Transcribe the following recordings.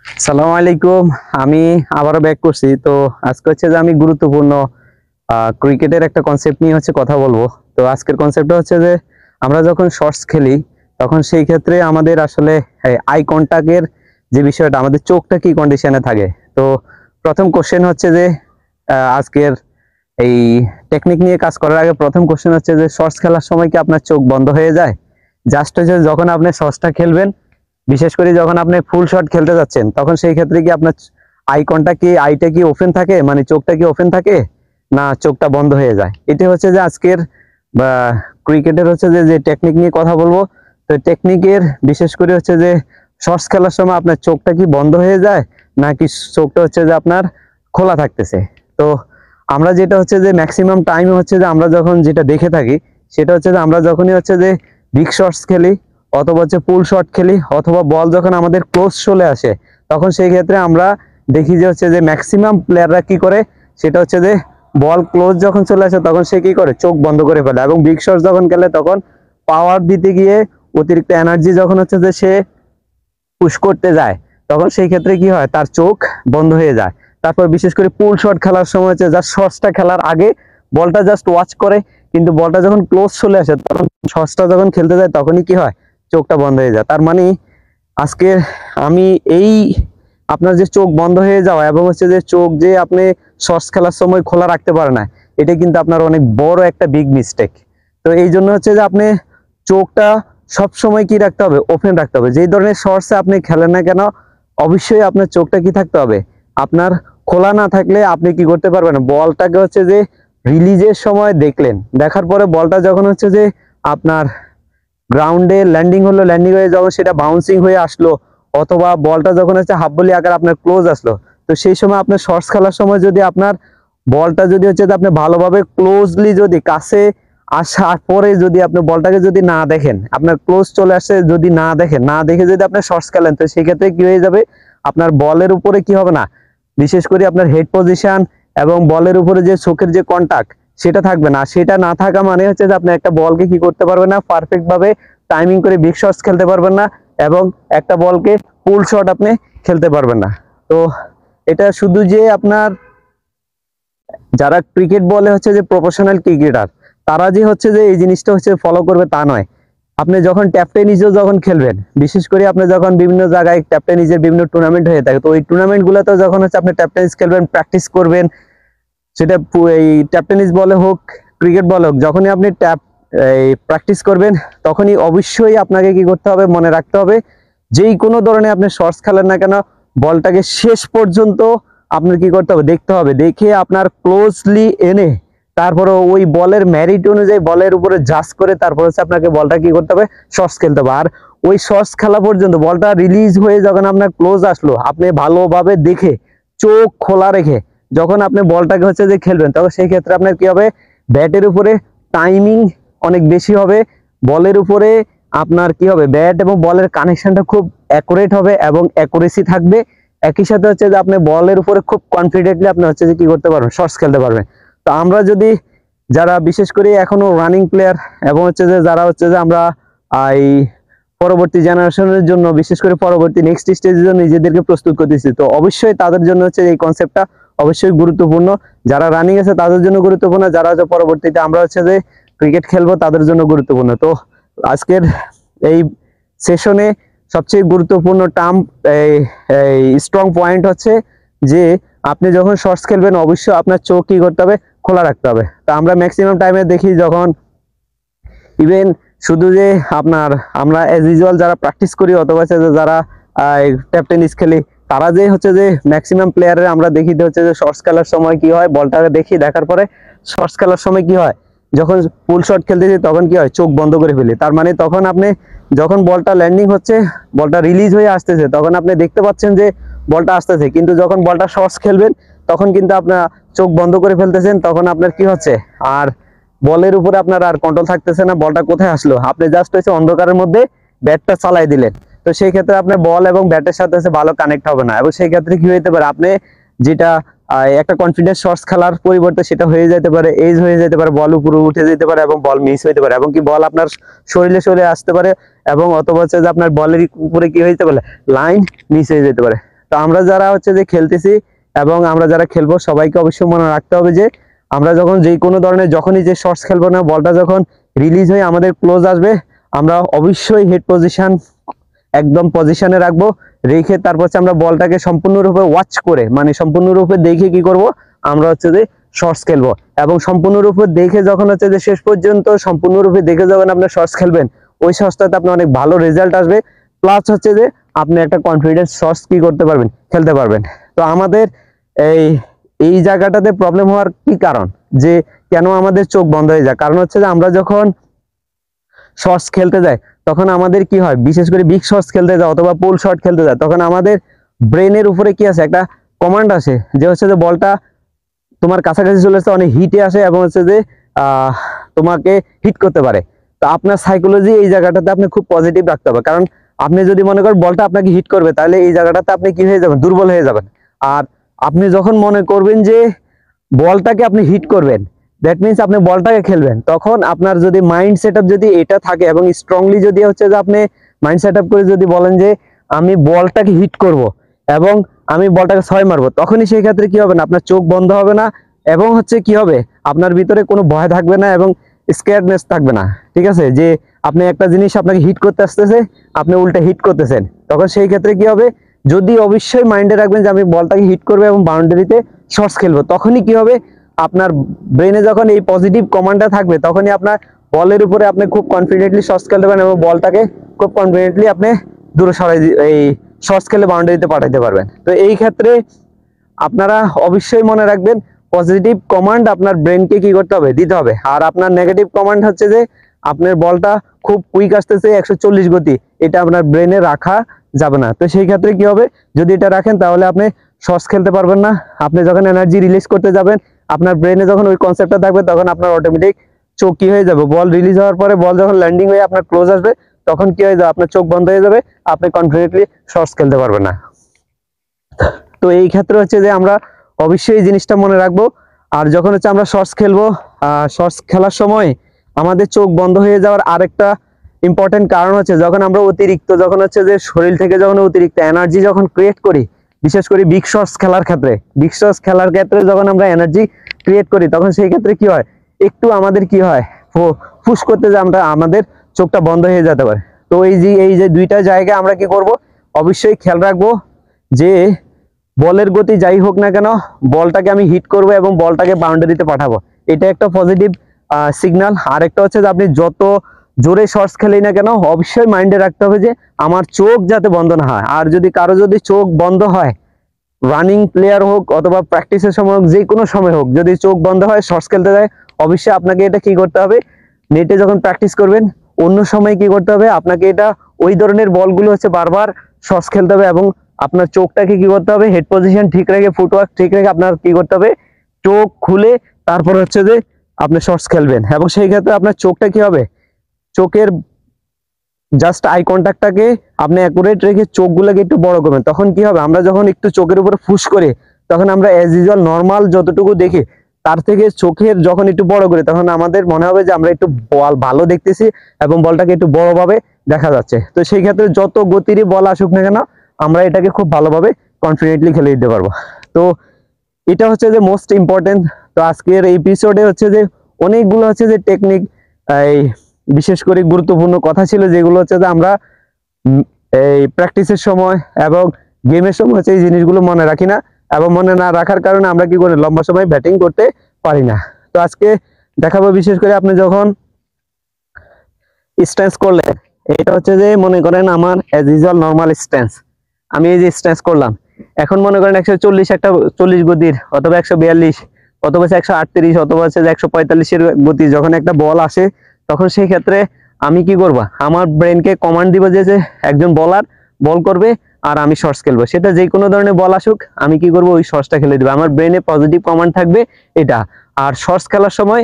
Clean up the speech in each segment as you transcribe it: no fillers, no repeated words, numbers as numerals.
সালাম আলাইকুম। আমি আবারও ব্যাক করছি। তো আজকে হচ্ছে যে আমি গুরুত্বপূর্ণ ক্রিকেটের একটা কনসেপ্ট নিয়ে হচ্ছে কথা বলবো। তো আজকের কনসেপ্টটা হচ্ছে যে আমরা যখন শর্টস খেলি তখন সেই ক্ষেত্রে আমাদের আসলে আই কন্টাক্টের যে বিষয়টা, আমাদের চোখটা কি কন্ডিশনে থাকে। তো প্রথম কোশ্চেন হচ্ছে যে আজকের এই টেকনিক নিয়ে কাজ করার আগে প্রথম কোশ্চেন হচ্ছে যে শর্টস খেলার সময় কি আপনার চোখ বন্ধ হয়ে যায়? জাস্ট হচ্ছে যখন আপনি শর্টসটা খেলবেন, বিশেষ করে যখন আপনি ফুল শট খেলতে যাচ্ছেন, তখন সেই ক্ষেত্রে কি আপনার আই কন্টাক্ট কি, আইটা কি ওপেন থাকে, মানে চোখটা কি ওপেন থাকে, না চোখটা বন্ধ হয়ে যায়? এটা হচ্ছে যে আজকের বা ক্রিকেটের হচ্ছে যে যে টেকনিক নিয়ে কথা বলবো। তো টেকনিকের বিশেষ করে হচ্ছে যে শর্টস খেলার সময় আপনার চোখটা কি বন্ধ হয়ে যায়, নাকি চোখটা হচ্ছে যে আপনার খোলা থাকতেছে। তো আমরা যেটা হচ্ছে যে ম্যাক্সিমাম টাইম হচ্ছে যে আমরা যখন যেটা দেখে থাকি, সেটা হচ্ছে যে আমরা যখনই হচ্ছে যে বিগ শটস খেলি অথবা হচ্ছে পুল শট খেলি অথবা বল যখন আমাদের ক্লোজ চলে আসে, তখন সেই ক্ষেত্রে আমরা দেখি যে হচ্ছে যে ম্যাক্সিমাম প্লেয়াররা কি করে, সেটা হচ্ছে যে বল ক্লোজ যখন চলে আসে তখন সে কি করে, চোখ বন্ধ করে ফেলে। এবং বিগ শটস যখন খেলে তখন পাওয়ার দিতে গিয়ে অতিরিক্ত এনার্জি যখন হচ্ছে যে সে পুশ করতে যায়, তখন সেই ক্ষেত্রে কি হয়, তার চোখ বন্ধ হয়ে যায়। তারপর বিশেষ করে পুল শট খেলার সময় হচ্ছে জাস্ট শটসটা খেলার আগে বলটা জাস্ট ওয়াচ করে, কিন্তু বলটা যখন ক্লোজ চলে আসে তখন শটসটা যখন খেলতে যায় তখনই কি হয়, চোখটা বন্ধ হয়ে যায়। তার মানে আজকে আমি এই আপনার যে চোখ বন্ধ হয়ে যাওয়া এবং হচ্ছে যে চোখ যে আপনি শর্টস খেলার সময় খোলা রাখতে পারে না, এটা কিন্তু আপনার অনেক বড় একটা বিগ মিস্টেক। তো এই জন্য হচ্ছে যে আপনি চোখটা সব সময় কি রাখতে হবে, ওপেন রাখতে হবে। যেই ধরনের শর্টসে আপনি খেলেন না কেন, অবশ্যই আপনার চোখটা কি থাকতে হবে, আপনার খোলা না থাকলে আপনি কি করতে পারবেন না। বলটাকে হচ্ছে যে রিলিজের সময় দেখলেন, দেখার পরে বলটা যখন হচ্ছে যে আপনার গ্রাউন্ডে ল্যান্ডিং হলো, ল্যান্ডিং হয়ে যখন সেটা বাউন্সিং হয়ে আসলো, অথবা বলটা যখন হচ্ছে হাফ ভলি আকার আপনার ক্লোজ আসলো, তো সেই সময় আপনার শর্টস খেলার সময় যদি আপনার বলটা যদি হচ্ছে যে আপনি ভালোভাবে ক্লোজলি যদি কাছে আসার পরে যদি আপনি বলটাকে যদি না দেখেন, আপনার ক্লোজ চলে আসে যদি না দেখেন, না দেখে যদি আপনি শর্টস খেলেন, তো সেই ক্ষেত্রে কি হয়ে যাবে, আপনার বলের উপরে কি হবে না, বিশেষ করে আপনার হেড পজিশন এবং বলের উপরে যে চোখের যে কন্টাক্ট, সেটা থাকবে না। সেটা না থাকা মানে হচ্ছে যে আপনি একটা বলকে কি করতে পারবেন না, পারফেক্ট ভাবে টাইমিং করে বিগ শটস খেলতে পারবেন না, এবং একটা বলকে পুল শট আপনি খেলতে পারবেন না। তো এটা শুধু যে আপনার যারা ক্রিকেট বলে হচ্ছে যে প্রফেশনাল ক্রিকেটার, তারা যে হচ্ছে যে এই জিনিসটা হচ্ছে ফলো করবে তা নয়। আপনি যখন ট্যাপ টেনিসও যখন খেলবেন, বিশেষ করে আপনি যখন বিভিন্ন জায়গায় ট্যাপ টেনিসের বিভিন্ন টুর্নামেন্ট হয়ে থাকে, তো ওই টুর্নামেন্ট গুলোতে যখন হচ্ছে আপনি ট্যাপ টেনিস খেলবেন, প্র্যাকটিস করবেন, সেটা এই ট্যাপ টেনিস বলে হোক, ক্রিকেট বলে হোক, যখনই আপনি এই প্র্যাকটিস করবেন, তখনই অবশ্যই আপনাকে কি করতে হবে, মনে রাখতে হবে, যেই কোনো ধরনের আপনি শর্টস খেলেন না কেন, বলটাকে শেষ পর্যন্ত আপনার কি করতে হবে, দেখতে হবে। দেখে আপনার ক্লোজলি এনে তারপরে ওই বলের ম্যারিট অনুযায়ী বলের উপরে জাজ করে তারপর হচ্ছে আপনাকে বলটা কি করতে হবে, শর্টস খেলতে হবে। আর ওই শর্টস খেলা পর্যন্ত বলটা রিলিজ হয়ে যখন আপনার ক্লোজ আসলো, আপনি ভালোভাবে দেখে চোখ খোলা রেখে যখন আপনি বলটাকে হচ্ছে যে খেলবেন, তখন সেই ক্ষেত্রে আপনার কি হবে, ব্যাটের উপরে টাইমিং অনেক বেশি হবে, বলের উপরে আপনার কি হবে, ব্যাট এবং বলের কানেকশনটা খুব অ্যাকুরেট হবে এবং অ্যাকুরেসি থাকবে। একই সাথে হচ্ছে যে আপনি বলের উপরে খুব কনফিডেন্টলি আপনি হচ্ছে যে কি করতে পারবেন, শর্টস খেলতে পারবেন। তো আমরা যদি যারা বিশেষ করে এখনো রানিং প্লেয়ার এবং হচ্ছে যে যারা হচ্ছে যে আমরা এই পরবর্তী জেনারেশনের জন্য, বিশেষ করে পরবর্তী নেক্সট স্টেজের জন্য নিজেদেরকে প্রস্তুত করতেছি, তো অবশ্যই তাদের জন্য হচ্ছে এই কনসেপ্টটা অবশ্যই গুরুত্বপূর্ণ। যারা রানিং আছে তাদের জন্য গুরুত্বপূর্ণ, যারা হচ্ছে পরবর্তীতে আমরা হচ্ছে যে ক্রিকেট খেলবো তাদের জন্য গুরুত্বপূর্ণ। তো আজকের এই সেশনে সবচেয়ে গুরুত্বপূর্ণ টার্ম, এই স্ট্রং পয়েন্ট হচ্ছে যে আপনি যখন শর্টস খেলবেন অবশ্যই আপনার চোখ কি করতে হবে, খোলা রাখতে হবে। তো আমরা ম্যাক্সিমাম টাইমে দেখি যখন ইভেন শুধু যে আপনার আমরা অ্যাজ ইউজুয়াল যারা প্র্যাকটিস করি অথবা যারা ট্যাপ টেনিস খেলি, তারা যে হচ্ছে যে ম্যাক্সিমাম প্লেয়ারের আমরা দেখি হচ্ছে যে শর্টস খেলার সময় কি হয়, বলটাকে দেখি, দেখার পরে শর্টস খেলার সময় কি হয়, যখন ফুল শট খেলতেছি তখন কি হয়, চোখ বন্ধ করে ফেলি। তার মানে তখন আপনি যখন বলটা ল্যান্ডিং হচ্ছে, বলটা রিলিজ হয়ে আসতেছে, তখন আপনি দেখতে পাচ্ছেন যে বলটা আসতেছে, কিন্তু যখন বলটা শর্টস খেলবেন তখন কিন্তু আপনার চোখ বন্ধ করে ফেলতেছেন, তখন আপনার কি হচ্ছে, আর বলের উপরে আপনার আর কন্ট্রোল থাকতেছে না, বলটা কোথায় আসলো, আপনি জাস্ট হচ্ছে অন্ধকারের মধ্যে ব্যাটটা চালাই দিলেন। তো সেই ক্ষেত্রে আপনার বল এবং ব্যাটের সাথে ভালো কানেক্ট হবে না, এবং সেই ক্ষেত্রে কি হইতে পারে, আপনি যেটা একটা কনফিডেন্স শর্টস খেলার পরিবর্তে সেটা হয়ে যেতে পারে এজ হয়ে যেতে পারে, বল উপরে উঠে যেতে পারে এবং বল মিস হতে পারে, এবং কি বল আপনার শরীরে আসতে পারে, এবং অথবা হচ্ছে যে আপনার বলের উপরে কি হয়ে যেতে পারে, লাইন মিস হয়ে যেতে পারে। তো আমরা যারা হচ্ছে যে খেলতেছি এবং আমরা যারা খেলবো সবাইকে অবশ্যই মনে রাখতে হবে যে আমরা যখন যে কোনো ধরনের যখনই যে শর্টস খেলবো না, বলটা যখন রিলিজ হয়ে আমাদের ক্লোজ আসবে, আমরা অবশ্যই হেড পজিশন একদম পজিশনে রাখবো, রেখে তারপর হচ্ছে আমরা বলটাকে সম্পূর্ণরূপে ওয়াচ করে, মানে সম্পূর্ণরূপে দেখে কি করব, আমরা হচ্ছে যে শর্টস খেলবো। এবং সম্পূর্ণরূপে দেখে যখন হচ্ছে যে শেষ পর্যন্ত সম্পূর্ণরূপে দেখে যখন আপনি শর্টস খেলবেন, ওই শর্টসটাতে আপনার অনেক ভালো রেজাল্ট আসবে, প্লাস হচ্ছে যে আপনি একটা কনফিডেন্স শর্টস কি করতে পারবেন, খেলতে পারবেন। তো আমাদের এই এই জায়গাটাতে প্রবলেম হওয়ার কি কারণ, যে কেন আমাদের চোখ বন্ধ হয়ে যায়, কারণ হচ্ছে যে আমরা যখন শর্টস খেলতে যাই তখন আমাদের কি হয়, বিশেষ করে বিগ শর্টস খেলতে যায় অথবা পুল শট খেলতে যায়, তখন আমাদের ব্রেনের উপরে কি আছে, একটা কমান্ড আসে যে হচ্ছে যে বলটা তোমার কাছাকাছি চলে আসে, অনেক হিটে আসে এবং হচ্ছে যে তোমাকে হিট করতে পারে। তো আপনার সাইকোলজি এই জায়গাটাতে আপনি খুব পজিটিভ রাখতে হবে, কারণ আপনি যদি মনে করেন বলটা আপনাকে হিট করবে, তাহলে এই জায়গাটাতে আপনি কি হয়ে যাবেন, দুর্বল হয়ে যাবেন। আর আপনি যখন মনে করবেন যে বলটাকে আপনি হিট করবেন, দ্যাট মিনস আপনি বলটাকে খেলবেন, তখন আপনার যদি মাইন্ড সেটআপ যদি এটা থাকে এবং স্ট্রংলি যদি হচ্ছে যে আপনি মাইন্ড সেটআপ করে যদি বলেন যে আমি বলটাকে হিট করব এবং আমি বলটাকে ছয় মারবো, তখনই সেই ক্ষেত্রে কি হবে না, আপনার চোখ বন্ধ হবে না এবং হচ্ছে কি হবে, আপনার ভিতরে কোনো ভয় থাকবে না এবং স্কেয়ারনেস থাকবে না। ঠিক আছে, যে আপনি একটা জিনিস আপনাকে হিট করতে আসতেছে, আপনি উল্টা হিট করতেছেন, তখন সেই ক্ষেত্রে কি হবে, যদি অবশ্যই মাইন্ডে রাখবেন যে আমি বলটাকে হিট করবো এবং বাউন্ডারিতে শর্টস খেলবো, তখনই কি হবে, আপনার ব্রেনে যখন এই পজিটিভ কমান্ডটা থাকবে, তখনই আপনার বলের উপরে আপনি খুব কনফিডেন্টলি শর্টস খেলতে পারেন এবং বলটাকে খুব কনফিডেন্টলি আপনি দূরে সরাই এই শর্টস খেলে বাউন্ডারিতে পাঠাইতে পারবেন। তো এই ক্ষেত্রে আপনারা অবশ্যই মনে রাখবেন পজিটিভ কমান্ড আপনার ব্রেনকে কি করতে হবে, দিতে হবে। আর আপনার নেগেটিভ কমান্ড হচ্ছে যে আপনার বলটা খুব কুইক আসতেছে 140 গতি, এটা আপনার ব্রেনে রাখা যাবে না। তো সেই ক্ষেত্রে কি হবে, যদি এটা রাখেন তাহলে আপনি শর্টস খেলতে পারবেন না। আপনি যখন এনার্জি রিলিজ করতে যাবেন, আপনার ব্রেনে যখন ওই কনসেপ্টটা থাকবে, তখন আপনার অটোমেটিক চোখ কি হয়ে যাবে, বল রিলিজ হওয়ার পরে বল যখন ল্যান্ডিং হয়ে আপনার ক্লোজ আসবে, তখন কি হয়ে যাবে, আপনার চোখ বন্ধ হয়ে যাবে, আপনি কনফিডেন্টলি শর্টস খেলতে পারবেন না। তো এই ক্ষেত্রে হচ্ছে যে আমরা অবশ্যই এই জিনিসটা মনে রাখবো। আর যখন হচ্ছে আমরা শর্টস খেলবো, শর্টস খেলার সময় আমাদের চোখ বন্ধ হয়ে যাওয়ার আরেকটা ইম্পর্টেন্ট কারণ হচ্ছে যখন আমরা অতিরিক্ত যখন হচ্ছে যে শরীর থেকে যখন অতিরিক্ত এনার্জি যখন ক্রিয়েট করি, বিশেষ করে বিগ শর্টস খেলার ক্ষেত্রে, বিগ শর্টস খেলার ক্ষেত্রে যখন আমরা এনার্জি ক্রিয়েট করি, তখন সেই ক্ষেত্রে কি হয়, একটু আমাদের কি হয়, ফুস করতে যে আমরা আমাদের চোখটা বন্ধ হয়ে যেতে পারে। তো এই যে দুইটা জায়গায় আমরা কি করব, অবশ্যই খেয়াল রাখবো যে বলের গতি যাই হোক না কেন, বলটাকে আমি হিট করব এবং বলটাকে বাউন্ডারিতে পাঠাবো, এটা একটা পজিটিভ সিগন্যাল। আর একটা হচ্ছে যে আপনি যত জোরে শর্টস খেলেই না কেন, অবশ্যই মাইন্ডে রাখতে হবে যে আমার চোখ যাতে বন্ধ না হয়। আর যদি কারো যদি চোখ বন্ধ হয়, রানিং প্লেয়ার হোক অথবা প্র্যাকটিসের সময় হোক, যে কোনো সময় হোক, যদি চোখ বন্ধ হয় শর্টস খেলতে যায়, অবশ্যই আপনাকে এটা কি করতে হবে, নেটে যখন প্র্যাকটিস করবেন অন্য সময় কি করতে হবে, আপনাকে এটা ওই ধরনের বলগুলো হচ্ছে বারবার শর্টস খেলতে হবে এবং আপনার চোখটাকে কি করতে হবে, হেড পজিশন ঠিক রেখে, ফুটওয়ার্ক ঠিক রেখে আপনার কি করতে হবে, চোখ খুলে তারপর হচ্ছে যে আপনি শর্টস খেলবেন। এবং সেই ক্ষেত্রে আপনার চোখটা কি হবে, চোখের জাস্ট আই কন্ট্যাক্টটাকে আপনি অ্যাকুরেট রেখে চোখগুলোকে একটু বড় করবেন। তখন কি হবে, আমরা যখন একটু চোখের উপরে ফুস করি, তখন আমরা অ্যাজ ইউজুয়াল নর্মাল যতটুকু দেখি তার থেকে চোখের যখন একটু বড় করি, তখন আমাদের মনে হবে যে আমরা একটু বল ভালো দেখতেছি এবং বলটাকে একটু বড়ভাবে দেখা যাচ্ছে। তো সেই ক্ষেত্রে যত গতিরই বল আসুক না কেন, আমরা এটাকে খুব ভালোভাবে কনফিডেন্টলি খেলে দিতে পারবো। তো এটা হচ্ছে যে মোস্ট ইম্পর্টেন্ট। তো আজকের এই এপিসোডে হচ্ছে যে অনেকগুলো হচ্ছে যে টেকনিক, এই বিশেষ করে গুরুত্বপূর্ণ কথা ছিল, যেগুলো হচ্ছে যে আমরা এই প্র্যাকটিসের সময় এবং গেমের সময় হচ্ছে এই জিনিসগুলো মনে রাখি না, এবং মনে না রাখার কারণে আমরা কি করি, লম্বা সময় ব্যাটিং করতে পারি না। তো আজকে দেখাবো, বিশেষ করে আপনি যখন স্ট্যান্স করলেন, এটা হচ্ছে যে মনে করেন আমার অ্যাজ ইউজুয়াল নর্মাল স্ট্যান্স, আমি এই যে স্ট্যান্স করলাম, এখন মনে করেন 140 একটা 40 গতির অথবা 142 অথবা 138 অথবা হচ্ছে 145-এর গতি যখন একটা বল আসে, তখন সেই ক্ষেত্রে আমি কি করব, আমার ব্রেনকে কমান্ড দিব যে একজন বলার বল করবে আর আমি শর্টস খেলবো, সেটা যে কোনো ধরনের বল আসুক, আমি কি করব, ওই শর্টসটা খেলে দিব। আমার ব্রেনে পজিটিভ কমান্ড থাকবে এটা। আর শর্টস খেলার সময়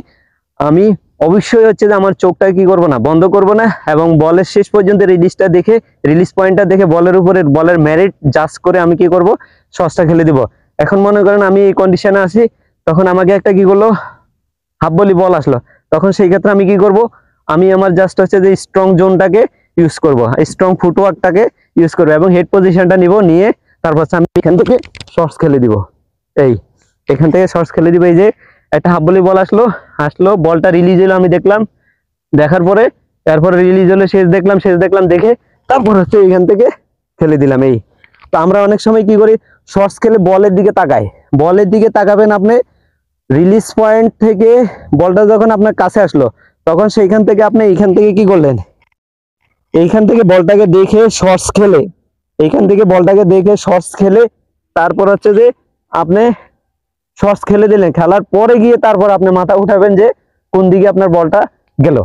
আমি অবশ্যই হচ্ছে যে আমার চোখটা কি করব না, বন্ধ করব না, এবং বলের শেষ পর্যন্ত রিলিজটা দেখে, রিলিজ পয়েন্টটা দেখে, বলের উপরে বলের মেরিট জাজ করে আমি কি করব, শর্টসটা খেলে দিব। এখন মনে করেন আমি এই কন্ডিশনে আছি, তখন আমাকে একটা কি করলো, হাফ ভলি বল আসলো, তখন সেই ক্ষেত্রে আমি কি করব, আমি আমার জাস্ট হচ্ছে যে স্ট্রং জোনটাকে ইউজ করব, স্ট্রং ফুটওয়ার্কটাকে ইউজ করবো এবং হেড পজিশনটা নিব, নিয়ে তারপর আমি এখান থেকে শর্টস খেলে দিব। এখান থেকে শর্টস খেলে দিব। এই যে একটা হাফ ভলি বল আসলো, বলটা রিলিজ হলো, আমি দেখলাম, দেখার পরে তারপরে রিলিজ হলো, শেষ দেখলাম দেখে তারপর হচ্ছে এখান থেকে খেলে দিলাম। তো আমরা অনেক সময় কি করি, শর্টস খেলে বলের দিকে তাকাবেন আপনি, রিলিজ পয়েন্ট থেকে বলটা যখন আপনার কাছে আসলো, তখন সেইখান থেকে আপনি এইখান থেকে কি করলেন, এইখান থেকে বলটাকে দেখে শর্টস খেলে, তারপর হচ্ছে যে আপনি শর্টস খেলে দিলেন, খেলার পরে গিয়ে তারপর আপনি মাথা উঠাবেন যে কোন দিকে আপনার বলটা গেল।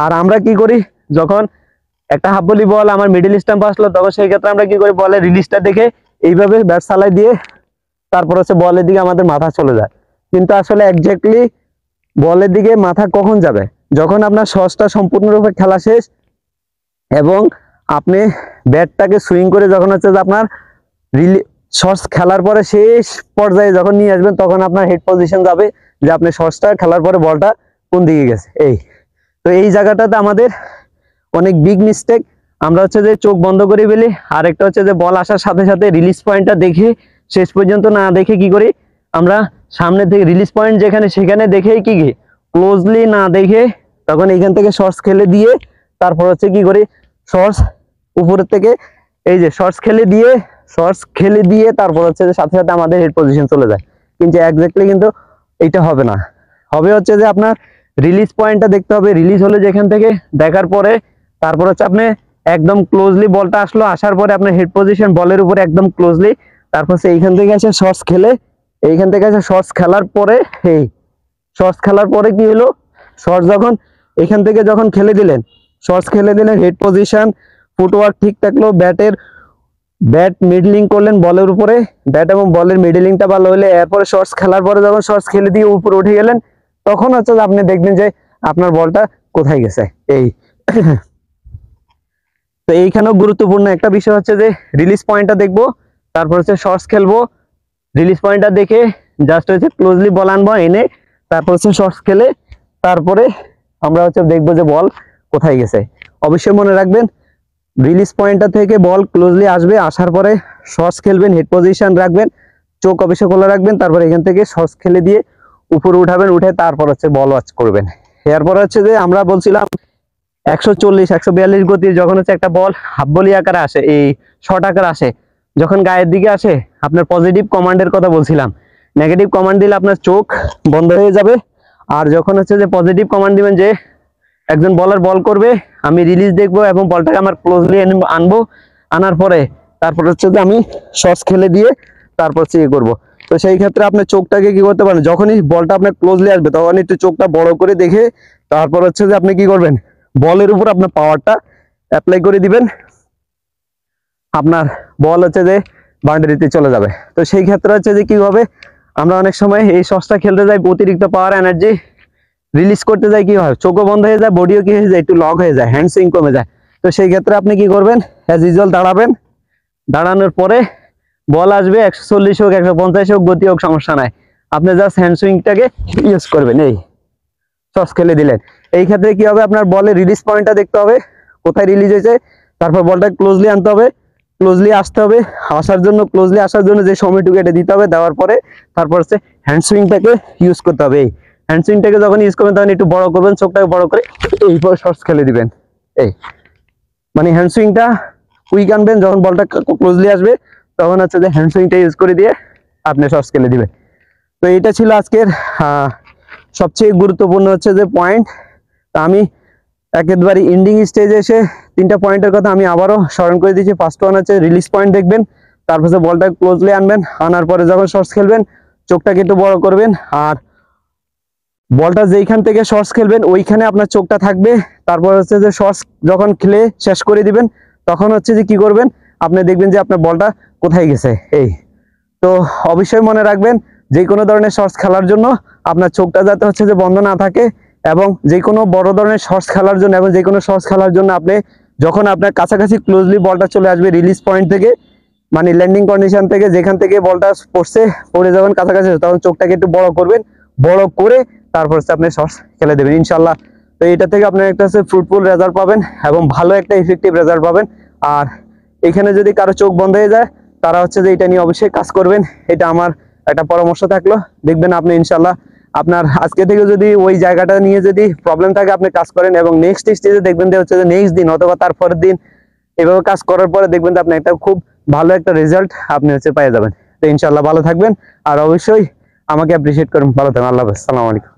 আর আমরা কি করি, যখন একটা হাফ ভলি বল আমার মিডল স্টাম্প আসলো, তখন সেই ক্ষেত্রে আমরা কি করি, বলের রিলিজটা দেখে এইভাবে ব্যাট চালাই দিয়ে তারপর হচ্ছে বলের দিকে আমাদের মাথা চলে যায়। কিন্তু আসলে এক্স্যাক্টলি বলের দিকে মাথা কখন যাবে, যখন আপনার শটটা সম্পূর্ণরূপে খেলা শেষ এবং আপনি ব্যাটটাকে সুইং করে যখন হচ্ছে যে আপনার শর্টস খেলার পরে শেষ পর্যায়ে যখন নিয়ে আসবেন, তখন আপনার হেড পজিশন যাবে যে আপনি শর্টসটা খেলার পরে বলটা কোন দিকে গেছে। তো এই জায়গাটাতে আমাদের অনেক বিগ মিস্টেক, আমরা হচ্ছে যে চোখ বন্ধ করে ফেলি। আর একটা হচ্ছে যে বল আসার সাথে সাথে রিলিজ পয়েন্টটা দেখে শেষ পর্যন্ত না দেখে কি করি, আমরা সামনে থেকে রিলিজ পয়েন্ট যেখানে সেখানে দেখেই কি ক্লোজলি না দেখে তখন এইখান থেকে শর্টস খেলে দিয়ে তারপর হচ্ছে কি করি, শর্টস উপরের থেকে এই যে শর্টস খেলে দিয়ে তারপর হচ্ছে যে সাথে সাথে আমাদের হেড পজিশন চলে যায়। কিন্তু এক্স্যাক্টলি কিন্তু এইটা হবে না, হবে হচ্ছে যে আপনার রিলিজ পয়েন্টটা দেখতে হবে, রিলিজ হলে যেখান থেকে দেখার পরে তারপর হচ্ছে আপনি একদম ক্লোজলি বলটা আসলো, আসার পরে আপনার হেড পজিশন বলের উপরে একদম ক্লোজলি, তারপর এইখান থেকে এসে শর্টস খেলে, এইখান থেকে এসে শর্টস খেলার পরে কি হলো, শর্টস যখন এখান থেকে যখন খেলে দিলেন, হেড পজিশন ফুটওয়ার্ক ঠিক থাকলো, ব্যাট মিডলিং করলেন বলের উপরে, ব্যাট এবং বলের মিডলিংটা ভালো হলে এরপরে শর্টস খেলার পরে যখন শর্টস খেলে দিয়ে উপরে উঠে গেলেন, তখন হচ্ছে আপনি দেখবেন যে আপনার বলটা কোথায় গেছে। তো এইখানেও গুরুত্বপূর্ণ একটা বিষয় হচ্ছে যে রিলিজ পয়েন্টটা দেখবো, তারপর হচ্ছে শর্টস খেলবো, রিলিজ পয়েন্টটা দেখে জাস্ট হচ্ছে ক্লোজলি বল আনবো, এনে তারপর হচ্ছে শর্টস খেলে তারপরে আমরা হচ্ছে দেখবো যে বল কোথায় গেছে। অবশ্যই মনে রাখবেন, রিলিজ পয়েন্টটা থেকে বল ক্লোজলি আসবে, আসার পরে শর্টস খেলবেন, হেড পজিশন রাখবেন, চোখ অবশ্যই খোলা রাখবেন, তারপর এখান থেকে শর্টস খেলে দিয়ে উপরে উঠাবেন, উঠে তারপর হচ্ছে বল ওয়াচ করবেন। এরপর হচ্ছে যে আমরা বলছিলাম 140-142 গতি যখন হচ্ছে একটা বল হাফ ভলি আকারে আসে, এই শর্ট আকারে আসে, যখন গায়ের দিকে আসে, আপনার পজিটিভ কমান্ডের কথা বলছিলাম, নেগেটিভ কমান্ড দিলে আপনার চোখ বন্ধ হয়ে যাবে। আর যখন হচ্ছে যে পজিটিভ কমান্ড দিবেন, যে একজন বলার বল করবে, আমি রিলিজ দেখবো এবং বলটাকে আমার ক্লোজলি আনবো, আনার পরে তারপর হচ্ছে যে আমি শর্টস খেলে দিয়ে তারপর ইয়ে করবো। তো সেই ক্ষেত্রে আপনি চোখটাকে কি করতে পারেন, যখনই বলটা আপনার ক্লোজলি আসবে তখন একটু চোখটা বড় করে দেখে তারপর হচ্ছে যে আপনি কি করবেন, বলের উপর আপনার পাওয়ারটা অ্যাপ্লাই করে দিবেন, আপনার বল হচ্ছে যে বাউন্ডারিতে চলে যাবে। তো সেই ক্ষেত্রে হচ্ছে যে কি হবে, আমরা অনেক সময় এই শটটা খেলতে যাই, অতিরিক্ত পাওয়ার এনার্জি রিলিজ করতে যাই, কি হয়, চোখও বন্ধ হয়ে যায়, বডিও কি হয়ে যায়, একটু লক হয়ে যায়, হ্যান্ড সুইং কমে যায়। তো সেই ক্ষেত্রে আপনি কি করবেন, অ্যাজ ইউজুয়াল দাঁড়াবেন, দাঁড়ানোর পরে বল আসবে 140 হোক 150 হোক, গতি হোক, সমস্যা নাই, আপনি জাস্ট হ্যান্ড সুইংটাকে ইউজ করবেন, এই শর্টস খেলে দিলেন। এই ক্ষেত্রে কি হবে, আপনার বলের রিলিজ পয়েন্টটা দেখতে হবে, কোথায় রিলিজ হয়েছে, তারপর বলটা ক্লোজলি আনতে হবে, ক্লোজলি আসতে হবে, ক্লোজলি আসার জন্য যে সময়টুকু এটা দিতে হবে, দেওয়ার পরে তারপর হচ্ছে হ্যান্ড সুইংটাকে ইউজ করতে হবে। এই হ্যান্ড সুইংটাকে যখন ইউজ করবেন তখন একটু বড় করবেন, চোখটাকে বড় করে এইভাবে শর্টস খেলে দিবেন। মানে হ্যান্ড সুইংটা কুইক আনবেন, যখন বলটা ক্লোজলি আসবে তখন হচ্ছে যে হ্যান্ড সুইংটা ইউজ করে দিয়ে আপনি শর্টস খেলে দিবেন। তো এটা ছিল আজকের সবচেয়ে গুরুত্বপূর্ণ হচ্ছে যে পয়েন্ট। আমি একেবারে এন্ডিং স্টেজে এসে 3টা পয়েন্টের কথা আমি আবারও স্মরণ করে দিচ্ছি। ফার্স্ট ওয়ান হচ্ছে রিলিজ পয়েন্ট দেখবেন, তারপর হচ্ছে বলটা ক্লোজলি আনবেন, আনার পরে যখন শর্টস খেলবেন চোখটাকে একটু বড় করবেন, আর বলটা যেইখান থেকে শর্টস খেলবেন ওইখানে আপনার চোখটা থাকবে। তারপর হচ্ছে যে শর্টস যখন খেলে শেষ করে দিবেন তখন হচ্ছে যে কি করবেন, আপনি দেখবেন যে আপনার বলটা কোথায় গেছে। তো অবশ্যই মনে রাখবেন, যে কোনো ধরনের শর্টস খেলার জন্য আপনার চোখটা যাতে হচ্ছে যে বন্ধ না থাকে, এবং যে কোনো বড় ধরনের শর্টস খেলার জন্য আপনি যখন আপনার কাছাকাছি ক্লোজলি বলটা চলে আসবে রিলিজ পয়েন্ট থেকে, মানে ল্যান্ডিং কন্ডিশন থেকে যেখান থেকে বলটা পড়ে যাবেন কাছাকাছি, তখন চোখটাকে একটু বড় করবেন, বড় করে তারপর হচ্ছে আপনি শর্টস খেলে দেবেন ইনশাল্লাহ। তো এটা থেকে আপনি একটা হচ্ছে ফ্রুটফুল রেজাল্ট পাবেন এবং ভালো একটা ইফেক্টিভ রেজাল্ট পাবেন। আর এখানে যদি কারো চোখ বন্ধ হয়ে যায়, তারা হচ্ছে যে এটা নিয়ে অবশ্যই কাজ করবেন, এটা আমার একটা পরামর্শ থাকলো। দেখবেন আপনি ইনশাল্লাহ আপনার আজকে থেকে যদি ওই জায়গাটা নিয়ে যদি প্রবলেম থাকে আপনি কাজ করেন, এবং নেক্সট স্টেজে দেখবেন যে হচ্ছে যে নেক্সট দিন অথবা তার পরের দিন এভাবে কাজ করার পরে দেখবেন যে আপনি একটা খুব ভালো একটা রেজাল্ট আপনি হচ্ছে পেয়ে যাবেন। তো ইনশাল্লাহ ভালো থাকবেন, আর অবশ্যই আমাকে অ্যাপ্রিসিয়েট করুন। ভালো থাকবেন, আল্লাহ হাফেজ, আসসালামু আলাইকুম।